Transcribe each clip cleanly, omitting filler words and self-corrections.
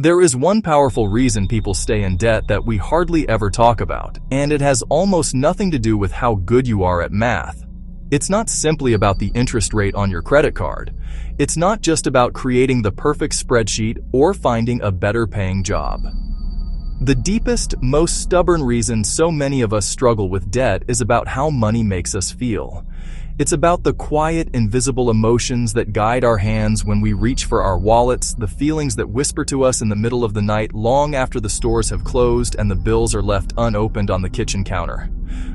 There is one powerful reason people stay in debt that we hardly ever talk about, and it has almost nothing to do with how good you are at math. It's not simply about the interest rate on your credit card. It's not just about creating the perfect spreadsheet or finding a better paying job. The deepest, most stubborn reason so many of us struggle with debt is about how money makes us feel. It's about the quiet, invisible emotions that guide our hands when we reach for our wallets, the feelings that whisper to us in the middle of the night long after the stores have closed and the bills are left unopened on the kitchen counter.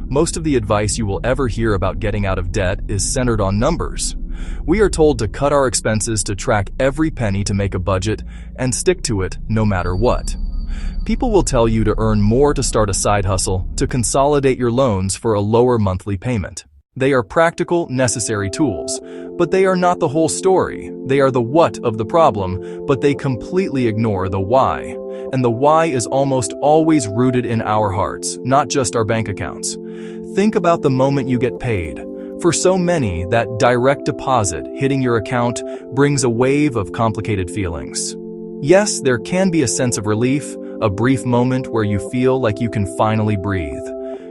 Most of the advice you will ever hear about getting out of debt is centered on numbers. We are told to cut our expenses, to track every penny, to make a budget, and stick to it no matter what. People will tell you to earn more, to start a side hustle, to consolidate your loans for a lower monthly payment. They are practical, necessary tools, but they are not the whole story. They are the what of the problem, but they completely ignore the why. And the why is almost always rooted in our hearts, not just our bank accounts. Think about the moment you get paid. For so many, that direct deposit hitting your account brings a wave of complicated feelings. Yes, there can be a sense of relief, a brief moment where you feel like you can finally breathe.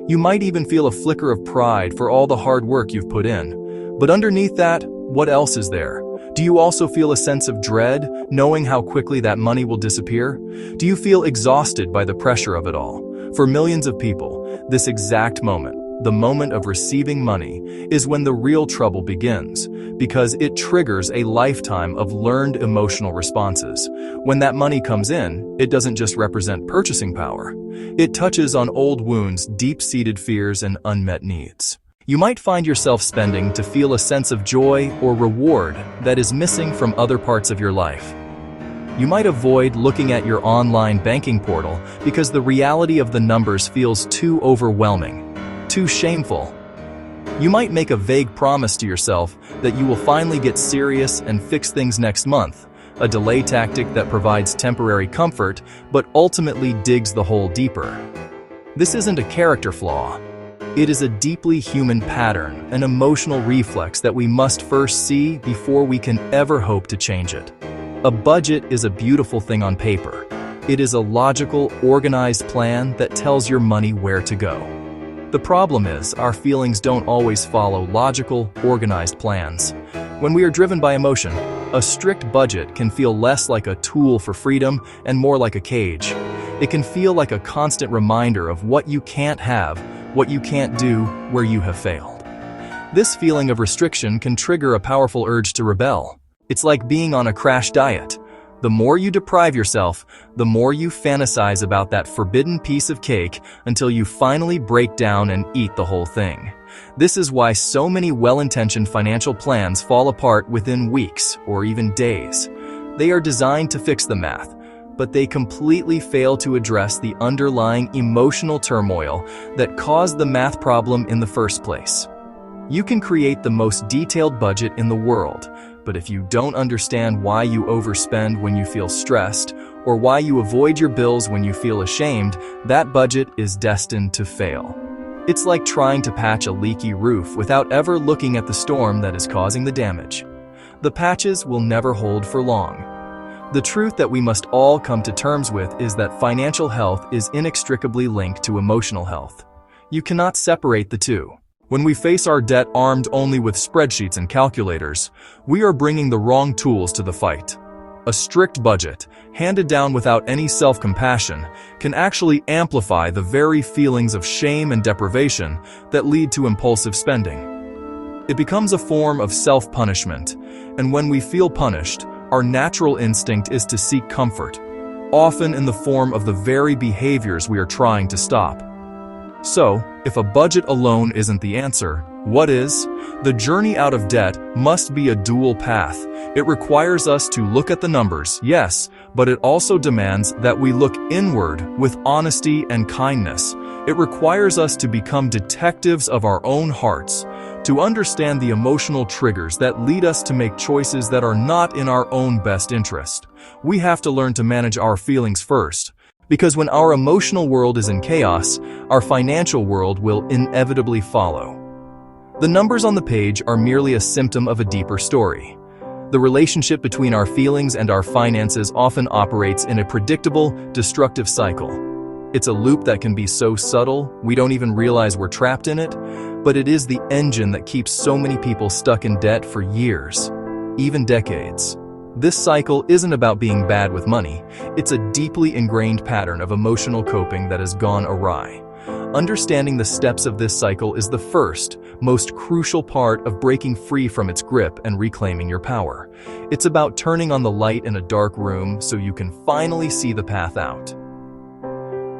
You might even feel a flicker of pride for all the hard work you've put in. But underneath that, what else is there? Do you also feel a sense of dread, knowing how quickly that money will disappear? Do you feel exhausted by the pressure of it all? For millions of people, this exact moment, the moment of receiving money, is when the real trouble begins, because it triggers a lifetime of learned emotional responses. When that money comes in, it doesn't just represent purchasing power. It touches on old wounds, deep-seated fears, and unmet needs. You might find yourself spending to feel a sense of joy or reward that is missing from other parts of your life. You might avoid looking at your online banking portal because the reality of the numbers feels too overwhelming, too shameful. You might make a vague promise to yourself that you will finally get serious and fix things next month, a delay tactic that provides temporary comfort but ultimately digs the hole deeper. This isn't a character flaw. It is a deeply human pattern, an emotional reflex that we must first see before we can ever hope to change it. A budget is a beautiful thing on paper. It is a logical, organized plan that tells your money where to go. The problem is, our feelings don't always follow logical, organized plans. When we are driven by emotion, a strict budget can feel less like a tool for freedom and more like a cage. It can feel like a constant reminder of what you can't have, what you can't do, where you have failed. This feeling of restriction can trigger a powerful urge to rebel. It's like being on a crash diet. The more you deprive yourself, the more you fantasize about that forbidden piece of cake until you finally break down and eat the whole thing. This is why so many well-intentioned financial plans fall apart within weeks or even days. They are designed to fix the math, but they completely fail to address the underlying emotional turmoil that caused the math problem in the first place. You can create the most detailed budget in the world, but if you don't understand why you overspend when you feel stressed, or why you avoid your bills when you feel ashamed, that budget is destined to fail. It's like trying to patch a leaky roof without ever looking at the storm that is causing the damage. The patches will never hold for long. The truth that we must all come to terms with is that financial health is inextricably linked to emotional health. You cannot separate the two. When we face our debt armed only with spreadsheets and calculators, we are bringing the wrong tools to the fight. A strict budget, handed down without any self-compassion, can actually amplify the very feelings of shame and deprivation that lead to impulsive spending. It becomes a form of self-punishment, and when we feel punished, our natural instinct is to seek comfort, often in the form of the very behaviors we are trying to stop. So, if a budget alone isn't the answer, what is? The journey out of debt must be a dual path. It requires us to look at the numbers, yes, but it also demands that we look inward with honesty and kindness. It requires us to become detectives of our own hearts, to understand the emotional triggers that lead us to make choices that are not in our own best interest. We have to learn to manage our feelings first. Because when our emotional world is in chaos, our financial world will inevitably follow. The numbers on the page are merely a symptom of a deeper story. The relationship between our feelings and our finances often operates in a predictable, destructive cycle. It's a loop that can be so subtle, we don't even realize we're trapped in it, but it is the engine that keeps so many people stuck in debt for years, even decades. This cycle isn't about being bad with money, it's a deeply ingrained pattern of emotional coping that has gone awry. Understanding the steps of this cycle is the first, most crucial part of breaking free from its grip and reclaiming your power. It's about turning on the light in a dark room so you can finally see the path out.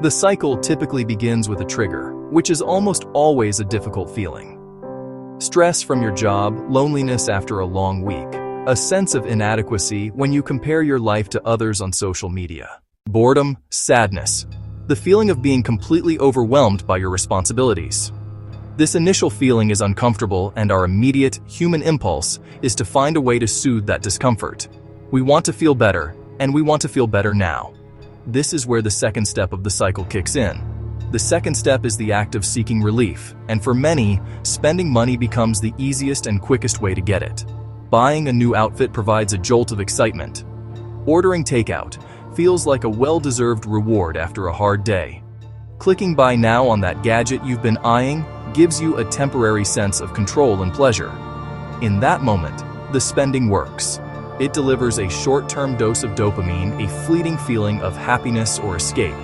The cycle typically begins with a trigger, which is almost always a difficult feeling. Stress from your job, loneliness after a long week, a sense of inadequacy when you compare your life to others on social media, boredom, sadness, the feeling of being completely overwhelmed by your responsibilities. This initial feeling is uncomfortable, and our immediate human impulse is to find a way to soothe that discomfort. We want to feel better, and we want to feel better now. This is where the second step of the cycle kicks in. The second step is the act of seeking relief, and for many, spending money becomes the easiest and quickest way to get it. Buying a new outfit provides a jolt of excitement. Ordering takeout feels like a well-deserved reward after a hard day. Clicking buy now on that gadget you've been eyeing gives you a temporary sense of control and pleasure. In that moment, the spending works. It delivers a short-term dose of dopamine, a fleeting feeling of happiness or escape.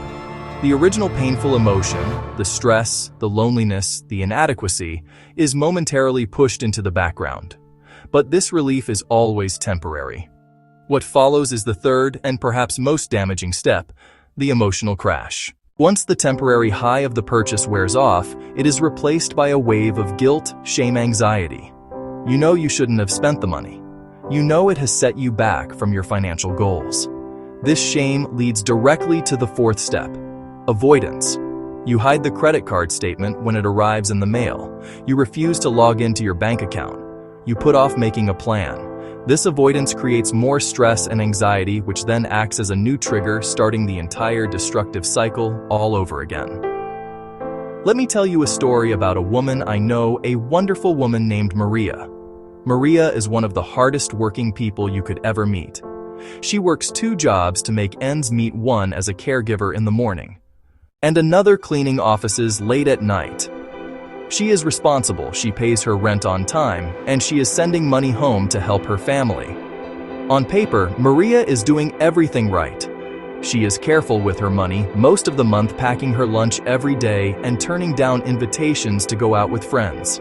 The original painful emotion, the stress, the loneliness, the inadequacy, is momentarily pushed into the background. But this relief is always temporary. What follows is the third and perhaps most damaging step, the emotional crash. Once the temporary high of the purchase wears off, it is replaced by a wave of guilt, shame, anxiety. You know you shouldn't have spent the money. You know it has set you back from your financial goals. This shame leads directly to the fourth step, avoidance. You hide the credit card statement when it arrives in the mail. You refuse to log into your bank account. You put off making a plan. This avoidance creates more stress and anxiety, which then acts as a new trigger, starting the entire destructive cycle all over again. Let me tell you a story about a woman I know, a wonderful woman named Maria. Maria is one of the hardest working people you could ever meet. She works 2 jobs to make ends meet, one as a caregiver in the morning, and another cleaning offices late at night. She is responsible, she pays her rent on time, and she is sending money home to help her family. On paper, Maria is doing everything right. She is careful with her money, most of the month packing her lunch every day and turning down invitations to go out with friends.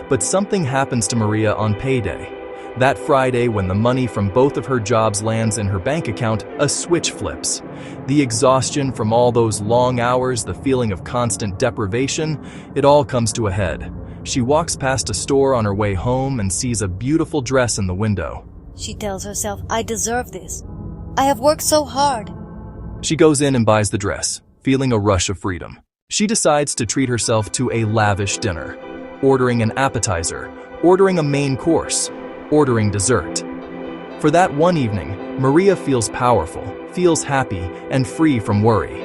But something happens to Maria on payday. That Friday, when the money from both of her jobs lands in her bank account, a switch flips. The exhaustion from all those long hours, the feeling of constant deprivation, it all comes to a head. She walks past a store on her way home and sees a beautiful dress in the window. She tells herself, I deserve this. I have worked so hard. She goes in and buys the dress, feeling a rush of freedom. She decides to treat herself to a lavish dinner, ordering an appetizer, ordering a main course, ordering dessert. For that one evening, Maria feels powerful, feels happy, and free from worry.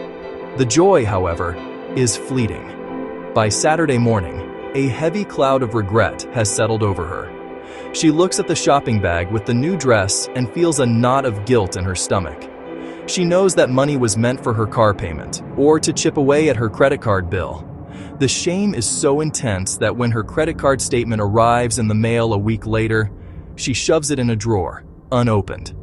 The joy, however, is fleeting. By Saturday morning, a heavy cloud of regret has settled over her. She looks at the shopping bag with the new dress and feels a knot of guilt in her stomach. She knows that money was meant for her car payment or to chip away at her credit card bill. The shame is so intense that when her credit card statement arrives in the mail a week later, she shoves it in a drawer, unopened.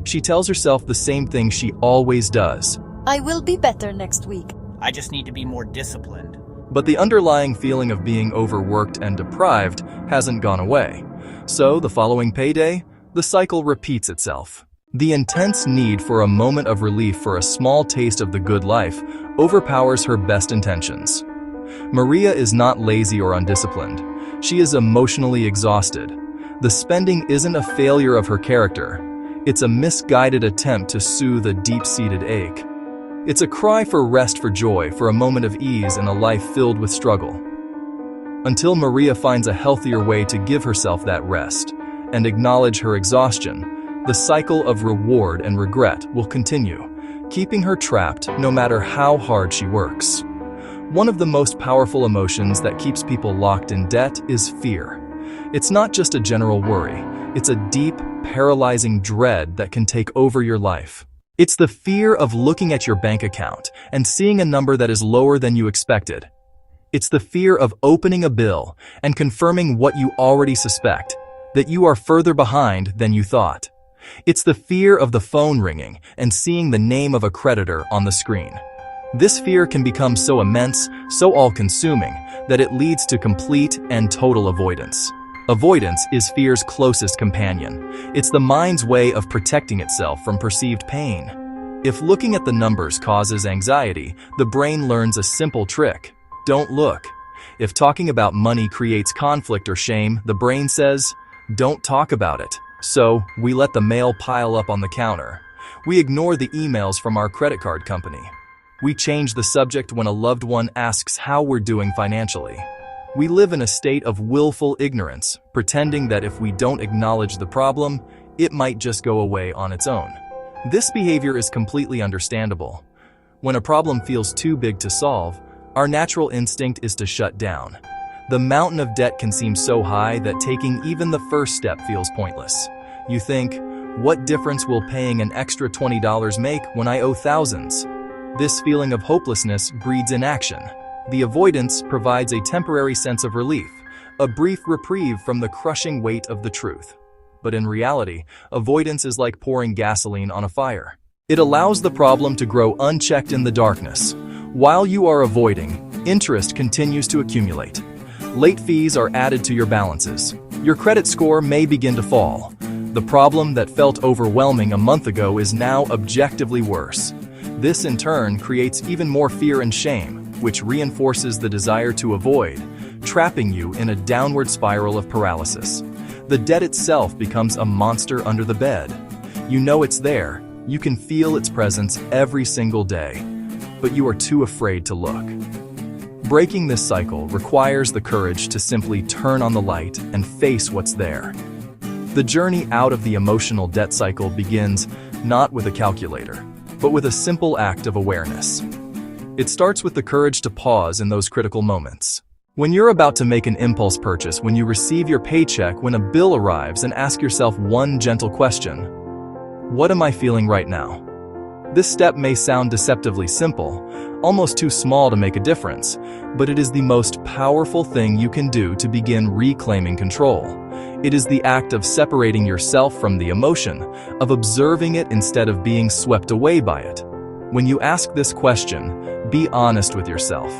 She tells herself the same thing she always does. I will be better next week. I just need to be more disciplined. But the underlying feeling of being overworked and deprived hasn't gone away. So the following payday, the cycle repeats itself. The intense need for a moment of relief for a small taste of the good life overpowers her best intentions. Maria is not lazy or undisciplined. She is emotionally exhausted. The spending isn't a failure of her character. It's a misguided attempt to soothe a deep-seated ache. It's a cry for rest, for joy, for a moment of ease in a life filled with struggle. Until Maria finds a healthier way to give herself that rest and acknowledge her exhaustion, the cycle of reward and regret will continue, keeping her trapped no matter how hard she works. One of the most powerful emotions that keeps people locked in debt is fear. It's not just a general worry, it's a deep, paralyzing dread that can take over your life. It's the fear of looking at your bank account and seeing a number that is lower than you expected. It's the fear of opening a bill and confirming what you already suspect, that you are further behind than you thought. It's the fear of the phone ringing and seeing the name of a creditor on the screen. This fear can become so immense, so all-consuming, that it leads to complete and total avoidance. Avoidance is fear's closest companion. It's the mind's way of protecting itself from perceived pain. If looking at the numbers causes anxiety, the brain learns a simple trick: don't look. If talking about money creates conflict or shame, the brain says, don't talk about it. So, we let the mail pile up on the counter. We ignore the emails from our credit card company. We change the subject when a loved one asks how we're doing financially. We live in a state of willful ignorance, pretending that if we don't acknowledge the problem, it might just go away on its own. This behavior is completely understandable. When a problem feels too big to solve, our natural instinct is to shut down. The mountain of debt can seem so high that taking even the first step feels pointless. You think, what difference will paying an extra $20 make when I owe thousands? This feeling of hopelessness breeds inaction. The avoidance provides a temporary sense of relief, a brief reprieve from the crushing weight of the truth. But in reality, avoidance is like pouring gasoline on a fire. It allows the problem to grow unchecked in the darkness. While you are avoiding, interest continues to accumulate. Late fees are added to your balances. Your credit score may begin to fall. The problem that felt overwhelming a month ago is now objectively worse. This in turn creates even more fear and shame, which reinforces the desire to avoid, trapping you in a downward spiral of paralysis. The debt itself becomes a monster under the bed. You know it's there, you can feel its presence every single day, but you are too afraid to look. Breaking this cycle requires the courage to simply turn on the light and face what's there. The journey out of the emotional debt cycle begins not with a calculator, but with a simple act of awareness. It starts with the courage to pause in those critical moments. When you're about to make an impulse purchase, when you receive your paycheck, when a bill arrives, and ask yourself one gentle question: what am I feeling right now? This step may sound deceptively simple, almost too small to make a difference, but it is the most powerful thing you can do to begin reclaiming control. It is the act of separating yourself from the emotion, of observing it instead of being swept away by it. When you ask this question, be honest with yourself.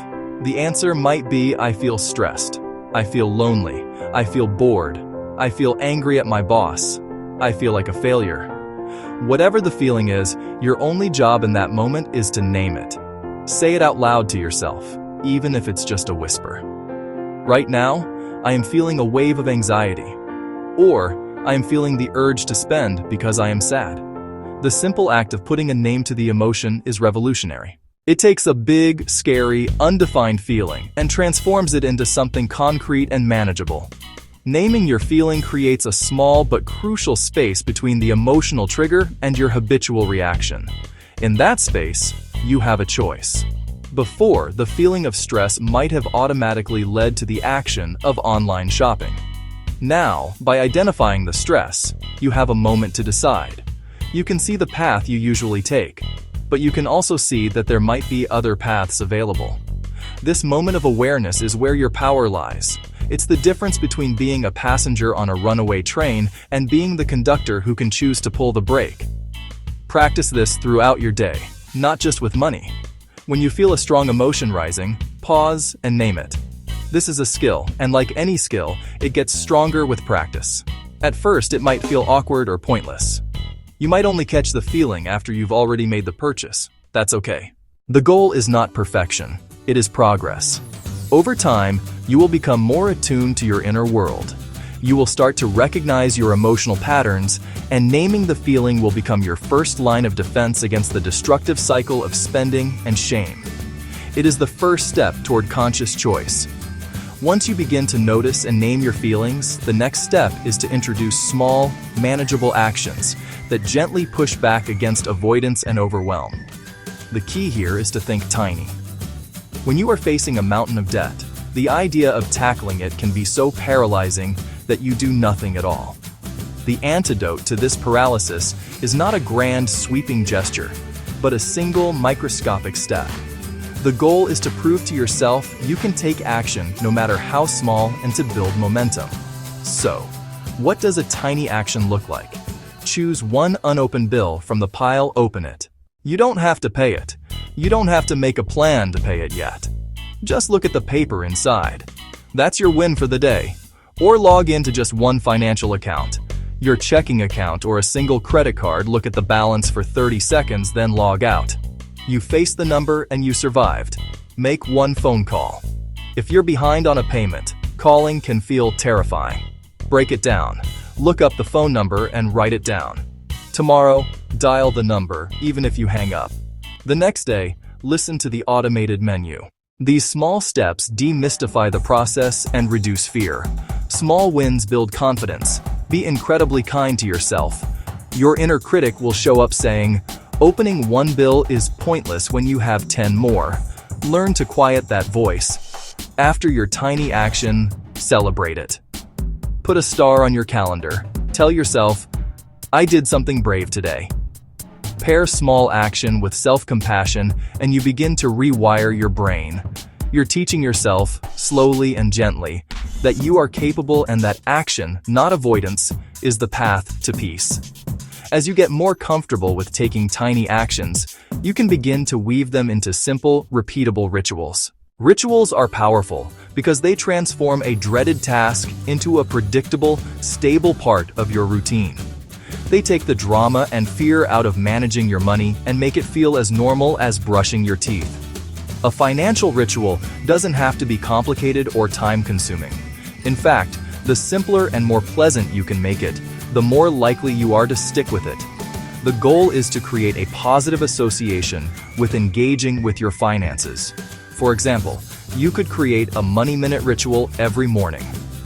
The answer might be, I feel stressed, I feel lonely, I feel bored, I feel angry at my boss, I feel like a failure. Whatever the feeling is, your only job in that moment is to name it. Say it out loud to yourself, even if it's just a whisper. Right now, I am feeling a wave of anxiety. Or, I am feeling the urge to spend because I am sad. The simple act of putting a name to the emotion is revolutionary. It takes a big, scary, undefined feeling and transforms it into something concrete and manageable. Naming your feeling creates a small but crucial space between the emotional trigger and your habitual reaction. In that space, you have a choice. Before, the feeling of stress might have automatically led to the action of online shopping. Now, by identifying the stress, you have a moment to decide. You can see the path you usually take, but you can also see that there might be other paths available. This moment of awareness is where your power lies. It's the difference between being a passenger on a runaway train and being the conductor who can choose to pull the brake. Practice this throughout your day, not just with money. When you feel a strong emotion rising, pause and name it. This is a skill, and like any skill, it gets stronger with practice. At first, it might feel awkward or pointless. You might only catch the feeling after you've already made the purchase. That's okay. The goal is not perfection, it is progress. Over time, you will become more attuned to your inner world. You will start to recognize your emotional patterns, and naming the feeling will become your first line of defense against the destructive cycle of spending and shame. It is the first step toward conscious choice. Once you begin to notice and name your feelings, the next step is to introduce small, manageable actions that gently push back against avoidance and overwhelm. The key here is to think tiny. When you are facing a mountain of debt, the idea of tackling it can be so paralyzing that you do nothing at all. The antidote to this paralysis is not a grand, sweeping gesture, but a single, microscopic step. The goal is to prove to yourself you can take action no matter how small and to build momentum. So, what does a tiny action look like? Choose one unopened bill from the pile, open it. You don't have to pay it. You don't have to make a plan to pay it yet. Just look at the paper inside. That's your win for the day. Or log into just one financial account, your checking account or a single credit card. Look at the balance for 30 seconds, then log out. You faced the number and you survived. Make one phone call. If you're behind on a payment, calling can feel terrifying. Break it down. Look up the phone number and write it down. Tomorrow, dial the number, even if you hang up. The next day, listen to the automated menu. These small steps demystify the process and reduce fear. Small wins build confidence. Be incredibly kind to yourself. Your inner critic will show up saying, "Opening one bill is pointless when you have 10 more." Learn to quiet that voice. After your tiny action, celebrate it. Put a star on your calendar. Tell yourself, "I did something brave today." Pair small action with self-compassion and you begin to rewire your brain. You're teaching yourself, slowly and gently, that you are capable and that action, not avoidance, is the path to peace. As you get more comfortable with taking tiny actions, you can begin to weave them into simple, repeatable rituals. Rituals are powerful because they transform a dreaded task into a predictable, stable part of your routine. They take the drama and fear out of managing your money and make it feel as normal as brushing your teeth. A financial ritual doesn't have to be complicated or time-consuming. In fact, the simpler and more pleasant you can make it, the more likely you are to stick with it. The goal is to create a positive association with engaging with your finances. For example, you could create a Money Minute ritual every morning.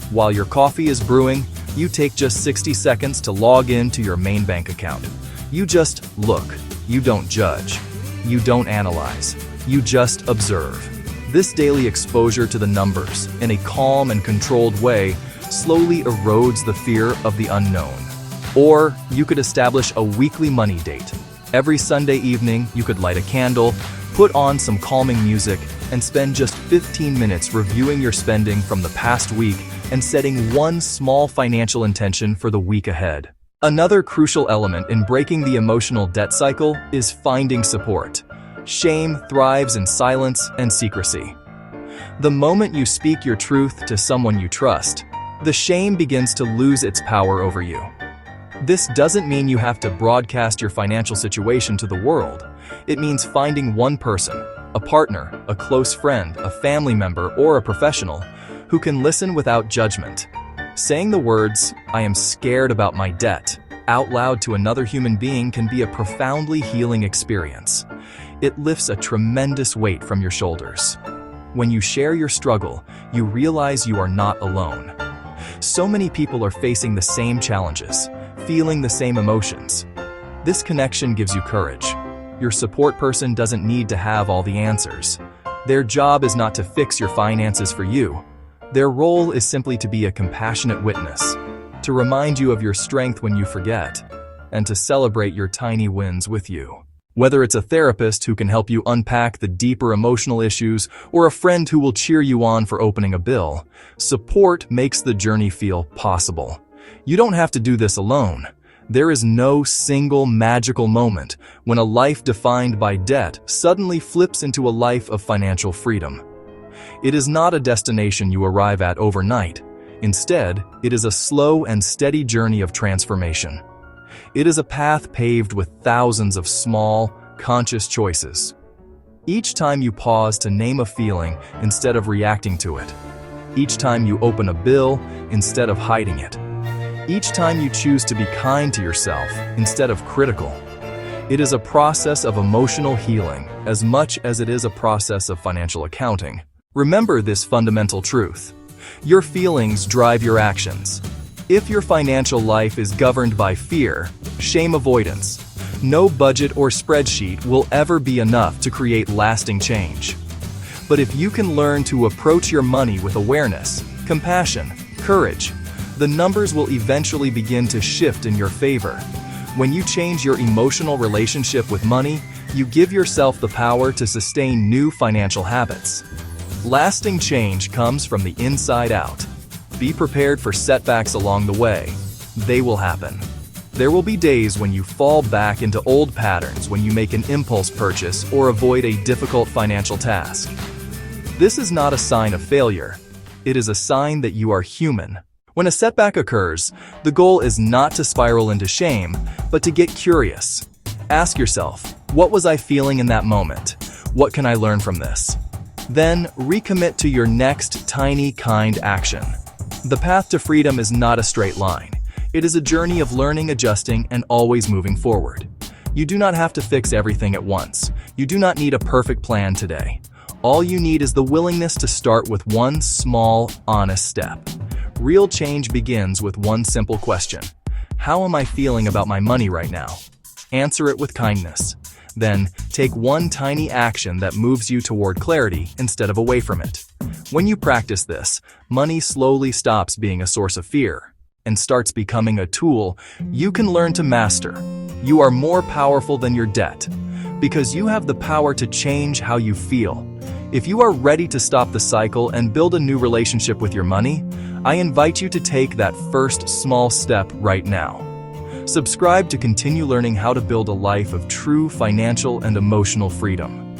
While your coffee is brewing, you take just 60 seconds to log in to your main bank account. You just look. You don't judge. You don't analyze. You just observe. This daily exposure to the numbers in a calm and controlled way slowly erodes the fear of the unknown. Or you could establish a weekly money date. Every Sunday evening, you could light a candle, put on some calming music, and spend just 15 minutes reviewing your spending from the past week and setting one small financial intention for the week ahead. Another crucial element in breaking the emotional debt cycle is finding support. Shame thrives in silence and secrecy. The moment you speak your truth to someone you trust, the shame begins to lose its power over you. This doesn't mean you have to broadcast your financial situation to the world. It means finding one person, a partner, a close friend, a family member, or a professional, who can listen without judgment. Saying the words, "I am scared about my debt," out loud to another human being can be a profoundly healing experience. It lifts a tremendous weight from your shoulders. When you share your struggle, you realize you are not alone. So many people are facing the same challenges, feeling the same emotions. This connection gives you courage. Your support person doesn't need to have all the answers. Their job is not to fix your finances for you. Their role is simply to be a compassionate witness, to remind you of your strength when you forget, and to celebrate your tiny wins with you. Whether it's a therapist who can help you unpack the deeper emotional issues or a friend who will cheer you on for opening a bill, support makes the journey feel possible. You don't have to do this alone. There is no single magical moment when a life defined by debt suddenly flips into a life of financial freedom. It is not a destination you arrive at overnight. Instead, it is a slow and steady journey of transformation. It is a path paved with thousands of small, conscious choices. Each time you pause to name a feeling instead of reacting to it. Each time you open a bill instead of hiding it. Each time you choose to be kind to yourself instead of critical. It is a process of emotional healing as much as it is a process of financial accounting. Remember this fundamental truth. Your feelings drive your actions. If your financial life is governed by fear, shame avoidance, no budget or spreadsheet will ever be enough to create lasting change. But if you can learn to approach your money with awareness, compassion, courage, the numbers will eventually begin to shift in your favor. When you change your emotional relationship with money, you give yourself the power to sustain new financial habits. Lasting change comes from the inside out. Be prepared for setbacks along the way. They will happen. There will be days when you fall back into old patterns when you make an impulse purchase or avoid a difficult financial task. This is not a sign of failure. It is a sign that you are human. When a setback occurs, the goal is not to spiral into shame, but to get curious. Ask yourself, what was I feeling in that moment? What can I learn from this? Then, recommit to your next tiny, kind action. The path to freedom is not a straight line. It is a journey of learning, adjusting, and always moving forward. You do not have to fix everything at once. You do not need a perfect plan today. All you need is the willingness to start with one small, honest step. Real change begins with one simple question. How am I feeling about my money right now? Answer it with kindness. Then, take one tiny action that moves you toward clarity instead of away from it. When you practice this, money slowly stops being a source of fear and starts becoming a tool you can learn to master. You are more powerful than your debt because you have the power to change how you feel. If you are ready to stop the cycle and build a new relationship with your money, I invite you to take that first small step right now. Subscribe to continue learning how to build a life of true financial and emotional freedom.